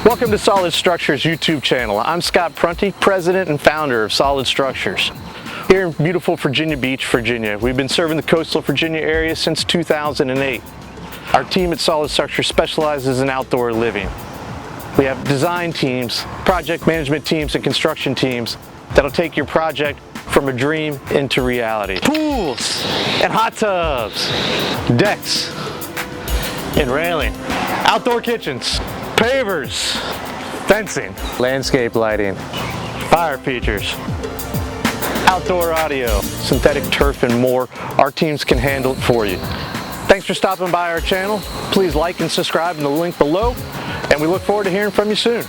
Welcome to Solid Structures YouTube channel. I'm Scott Prunty, president and founder of Solid Structures. Here in beautiful Virginia Beach, Virginia. We've been serving the coastal Virginia area since 2008. Our team at Solid Structures specializes in outdoor living. We have design teams, project management teams, and construction teams that'll take your project from a dream into reality. Pools and hot tubs, decks and railing, outdoor kitchens, pavers, fencing, landscape lighting, fire features, outdoor audio, synthetic turf, and more. Our teams can handle it for you. Thanks for stopping by our channel. Please like and subscribe in the link below, and we look forward to hearing from you soon.